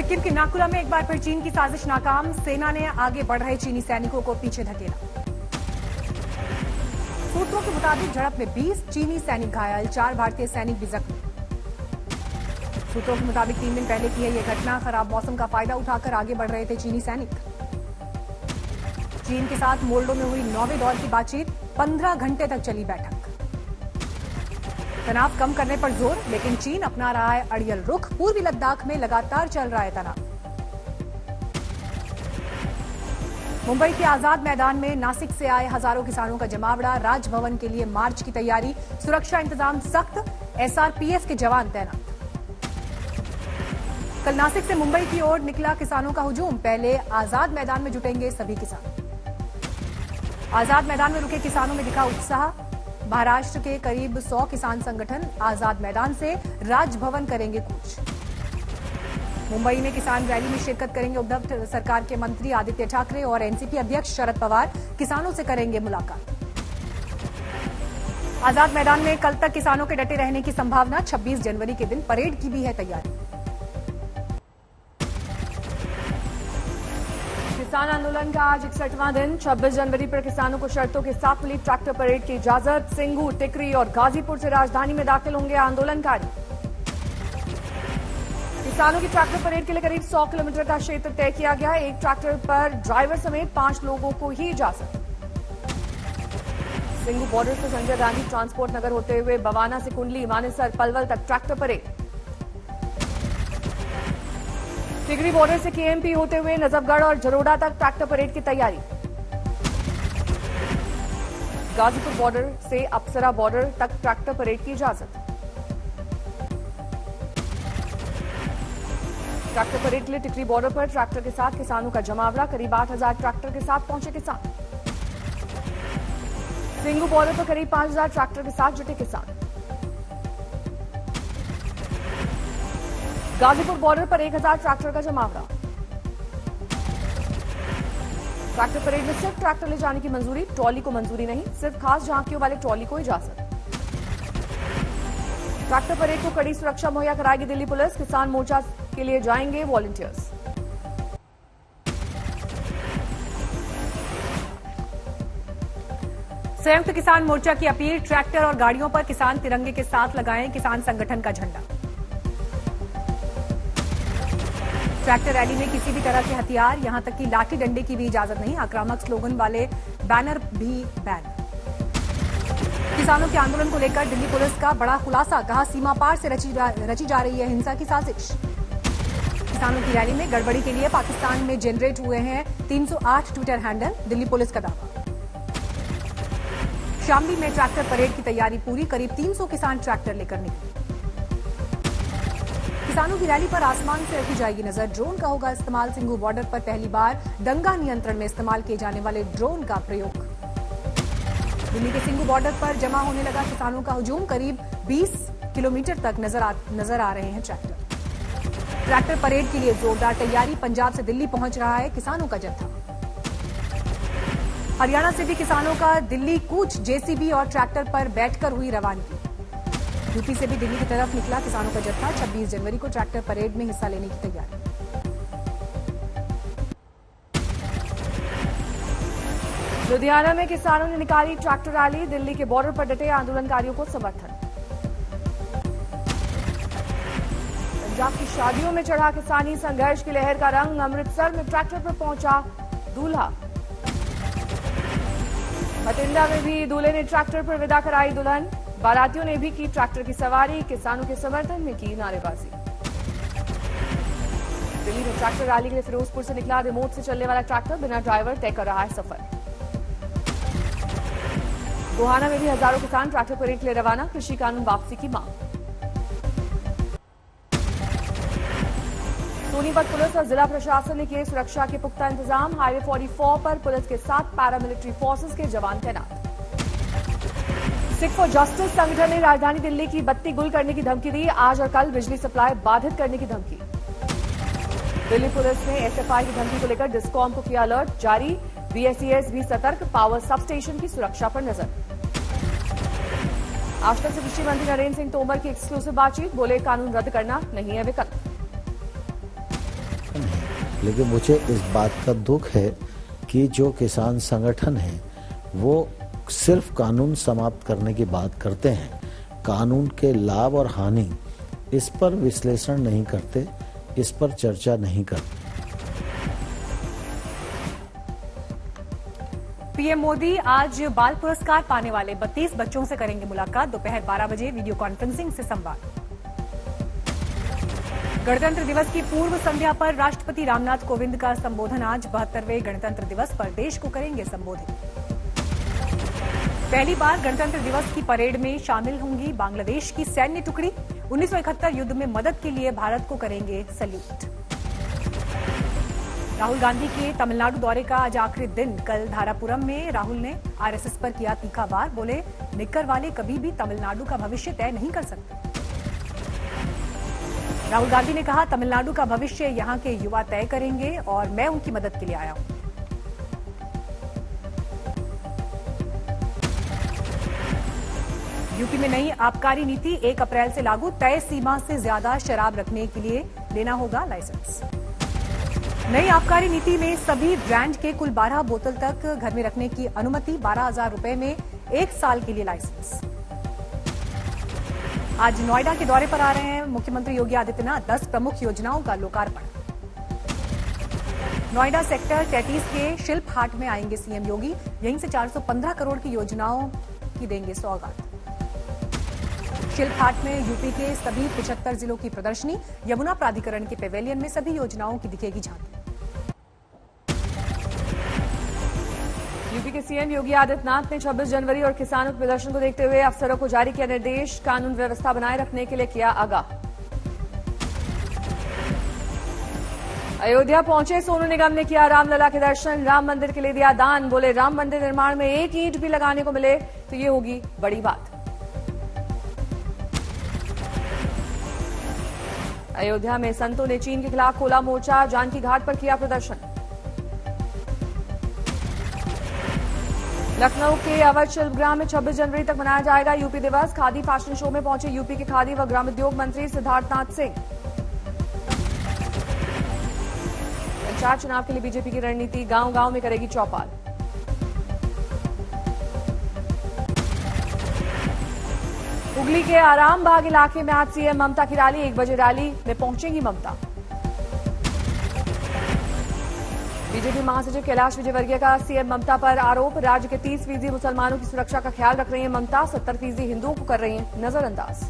सिक्किम के नाकुला में एक बार फिर चीन की साजिश नाकाम। सेना ने आगे बढ़ रहे चीनी सैनिकों को पीछे धकेला। सूत्रों के मुताबिक झड़प में 20 चीनी सैनिक घायल, 4 भारतीय सैनिक भी जख्मी। सूत्रों के मुताबिक 3 दिन पहले की है यह घटना। खराब मौसम का फायदा उठाकर आगे बढ़ रहे थे चीनी सैनिक। चीन के साथ मोल्डो में हुई 9वें दौर की बातचीत, 15 घंटे तक चली बैठक। तनाव कम करने पर जोर, लेकिन चीन अपना रहा है अड़ियल रुख। पूर्वी लद्दाख में लगातार चल रहा है तनाव। मुंबई के आजाद मैदान में नासिक से आए हजारों किसानों का जमावड़ा। राजभवन के लिए मार्च की तैयारी, सुरक्षा इंतजाम सख्त, एसआरपीएफ के जवान तैनात। कल नासिक से मुंबई की ओर निकला किसानों का हुजूम। पहले आजाद मैदान में जुटेंगे सभी किसान। आजाद मैदान में रुके किसानों में दिखा उत्साह। महाराष्ट्र के करीब 100 किसान संगठन आजाद मैदान से राजभवन करेंगे कूच। मुंबई में किसान रैली में शिरकत करेंगे उद्धव सरकार के मंत्री आदित्य ठाकरे और एनसीपी अध्यक्ष शरद पवार। किसानों से करेंगे मुलाकात। आजाद मैदान में कल तक किसानों के डटे रहने की संभावना। 26 जनवरी के दिन परेड की भी है तैयारी। किसान आंदोलन का आज 61वां दिन। 26 जनवरी पर किसानों को शर्तों के साथ मिली ट्रैक्टर परेड की इजाजत। सिंगू, टिकरी और गाजीपुर से राजधानी में दाखिल होंगे आंदोलनकारी। किसानों की ट्रैक्टर परेड के लिए करीब 100 किलोमीटर का क्षेत्र तय किया गया। एक ट्रैक्टर पर ड्राइवर समेत 5 लोगों को ही इजाजत। सिंगू बॉर्डर से संजय गांधी ट्रांसपोर्ट नगर होते हुए बवाना से कुंडली, मानेसर, पलवल तक ट्रैक्टर परेड। टिकरी बॉर्डर से केएमपी होते हुए नजफगढ़ और जरोडा तक ट्रैक्टर परेड की तैयारी। गाजीपुर बॉर्डर से अप्सरा बॉर्डर तक ट्रैक्टर परेड की इजाजत। ट्रैक्टर परेड के लिए टिकरी बॉर्डर पर ट्रैक्टर के साथ किसानों का जमावड़ा। करीब 8000 ट्रैक्टर के साथ पहुंचे किसान। सिंगू बॉर्डर पर करीब 5000 ट्रैक्टर के साथ जुटे किसान। गाजीपुर बॉर्डर पर 1000 ट्रैक्टर का जमावड़ा। ट्रैक्टर परेड में सिर्फ ट्रैक्टर ले जाने की मंजूरी, ट्रॉली को मंजूरी नहीं। सिर्फ खास झांकियों वाले ट्रॉली को इजाजत। ट्रैक्टर परेड को कड़ी सुरक्षा मुहैया कराएगी दिल्ली पुलिस। किसान मोर्चा के लिए जाएंगे वॉलंटियर्स। संयुक्त किसान मोर्चा की अपील, ट्रैक्टर और गाड़ियों पर किसान तिरंगे के साथ लगाएं किसान संगठन का झंडा। ट्रैक्टर रैली में किसी भी तरह के हथियार, यहां तक कि लाठी डंडे की भी इजाजत नहीं। आक्रामक स्लोगन वाले बैनर भी बैन। किसानों के आंदोलन को लेकर दिल्ली पुलिस का बड़ा खुलासा, कहा सीमा पार से रची जा रही है हिंसा की साजिश। किसानों की रैली में गड़बड़ी के लिए पाकिस्तान में जनरेट हुए हैं 308 ट्विटर हैंडल, दिल्ली पुलिस का दावा। शामली में ट्रैक्टर परेड की तैयारी पूरी, करीब 300 किसान ट्रैक्टर लेकर निकले। किसानों की रैली पर आसमान से रखी जाएगी नजर। ड्रोन का होगा इस्तेमाल। सिंगू बॉर्डर पर पहली बार दंगा नियंत्रण में इस्तेमाल किए जाने वाले ड्रोन का प्रयोग। दिल्ली के सिंगू बॉर्डर पर जमा होने लगा किसानों का हुजूम। करीब 20 किलोमीटर तक नजर आ रहे हैं ट्रैक्टर। ट्रैक्टर परेड के लिए जोरदार तैयारी। पंजाब से दिल्ली पहुंच रहा है किसानों का जत्था। हरियाणा से भी किसानों का दिल्ली कूच, जेसीबी और ट्रैक्टर पर बैठकर हुई रवानगी। यूपी से भी दिल्ली की तरफ निकला किसानों का जत्था। 26 जनवरी को ट्रैक्टर परेड में हिस्सा लेने की तैयारी। लुधियाना में किसानों ने निकाली ट्रैक्टर रैली। दिल्ली के बॉर्डर पर डटे आंदोलनकारियों को समर्थन। पंजाब की शादियों में चढ़ा किसानी संघर्ष की लहर का रंग। अमृतसर में ट्रैक्टर पर पहुंचा दूल्हा। बठिंडा में भी दूल्हे ने ट्रैक्टर पर विदा कराई दुल्हन। बारातियों ने भी की ट्रैक्टर की सवारी। किसानों के समर्थन में की नारेबाजी। दिल्ली में ट्रैक्टर रैली के लिए फिरोजपुर से निकला रिमोट से चलने वाला ट्रैक्टर बिना ड्राइवर तय कर रहा है सफर। गोहाना में भी हजारों किसान ट्रैक्टर परेड के लिए रवाना। कृषि कानून वापसी की मांग। सोनीपत पुलिस और जिला प्रशासन ने किए सुरक्षा के पुख्ता इंतजाम। हाईवे 44 पर पुलिस के साथ पैरामिलिट्री फोर्सेस के जवान तैनात। सिख फॉर जस्टिस संगठन ने राजधानी दिल्ली की बत्ती गुल करने की धमकी दी। आज और कल बिजली सप्लाई बाधित करने की धमकी। दिल्ली पुलिस ने एसएफआई की धमकी को लेकर डिस्कॉम को किया अलर्ट जारी। बीएसईएस भी सतर्क। पावर सब स्टेशन की सुरक्षा पर नजर। आज तक से कृषि मंत्री नरेंद्र सिंह तोमर की एक्सक्लूसिव बातचीत। बोले कानून रद्द करना नहीं है विकल्प। लेकिन मुझे इस बात का दुख है कि जो किसान संगठन है वो सिर्फ कानून समाप्त करने की बात करते हैं, कानून के लाभ और हानि इस पर विश्लेषण नहीं करते, इस पर चर्चा नहीं करते। पीएम मोदी आज बाल पुरस्कार पाने वाले 32 बच्चों से करेंगे मुलाकात। दोपहर 12 बजे वीडियो कॉन्फ्रेंसिंग से संवाद। गणतंत्र दिवस की पूर्व संध्या पर राष्ट्रपति रामनाथ कोविंद का संबोधन आज 72वें गणतंत्र दिवस पर देश को करेंगे संबोधित। पहली बार गणतंत्र दिवस की परेड में शामिल होंगी बांग्लादेश की सैन्य टुकड़ी। 1971 युद्ध में मदद के लिए भारत को करेंगे सैल्यूट। राहुल गांधी के तमिलनाडु दौरे का आज आखिरी दिन। कल धारापुरम में राहुल ने आरएसएस पर किया तीखा वार। बोले, निक्कर वाले कभी भी तमिलनाडु का भविष्य तय नहीं कर सकते। राहुल गांधी ने कहा, तमिलनाडु का भविष्य यहां के युवा तय करेंगे और मैं उनकी मदद के लिए आया हूं। यूपी में नई आबकारी नीति 1 अप्रैल से लागू। तय सीमा से ज्यादा शराब रखने के लिए लेना होगा लाइसेंस। नई आबकारी नीति में सभी ब्रांड के कुल 12 बोतल तक घर में रखने की अनुमति। 12,000 रुपए में 1 साल के लिए लाइसेंस। आज नोएडा के दौरे पर आ रहे हैं मुख्यमंत्री योगी आदित्यनाथ। 10 प्रमुख योजनाओं का लोकार्पण। नोएडा सेक्टर 33 के शिल्प हाट में आएंगे सीएम योगी। यहीं से 415 करोड़ की योजनाओं की देंगे सौगात। शिल्प हाट में यूपी के सभी 75 जिलों की प्रदर्शनी। यमुना प्राधिकरण के पेवेलियन में सभी योजनाओं की दिखेगी झांकी। यूपी के सीएम योगी आदित्यनाथ ने 26 जनवरी और किसानों के प्रदर्शन को देखते हुए अफसरों को जारी किया निर्देश। कानून व्यवस्था बनाए रखने के लिए किया आगाह। अयोध्या पहुंचे सोनू निगम ने किया रामलला के दर्शन। राम मंदिर के लिए दिया दान। बोले, राम मंदिर निर्माण में 1 ईंट भी लगाने को मिले तो ये होगी बड़ी बात। अयोध्या में संतों ने चीन के खिलाफ खोला मोर्चा। जानकी घाट पर किया प्रदर्शन। लखनऊ के अवध शिल्पग्राम में 26 जनवरी तक मनाया जाएगा यूपी दिवस। खादी फैशन शो में पहुंचे यूपी के खादी व ग्रामोद्योग मंत्री सिद्धार्थनाथ सिंह। पंचायत चुनाव के लिए बीजेपी की रणनीति। गांव-गांव में करेगी चौपाल। हुगली के आराम बाग इलाके में आज सीएम ममता की रैली। 1 बजे रैली में पहुंचेंगी ममता। बीजेपी महासचिव कैलाश विजयवर्गीय का सीएम ममता पर आरोप। राज्य के 30% मुसलमानों की सुरक्षा का ख्याल रख रही हैं ममता। 70% हिंदुओं को कर रही हैं नजरअंदाज।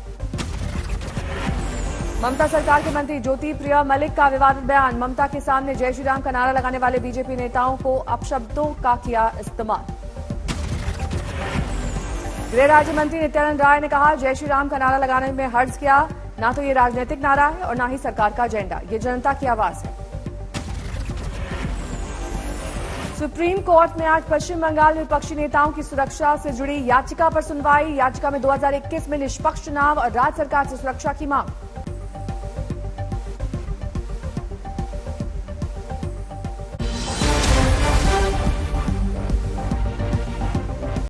ममता सरकार के मंत्री ज्योति प्रिया मलिक का विवादित बयान। ममता के सामने जय श्री राम का नारा लगाने वाले बीजेपी नेताओं को अपशब्दों का किया इस्तेमाल। गृह राज्य मंत्री नित्यानंद राय ने कहा, जय श्री राम का नारा लगाने में हर्ज किया। ना तो ये राजनीतिक नारा है और ना ही सरकार का एजेंडा। ये जनता की आवाज है। सुप्रीम कोर्ट में आज पश्चिम बंगाल में विपक्षी नेताओं की सुरक्षा से जुड़ी याचिका पर सुनवाई। याचिका में 2021 में निष्पक्ष चुनाव और राज्य सरकार से सुरक्षा की मांग।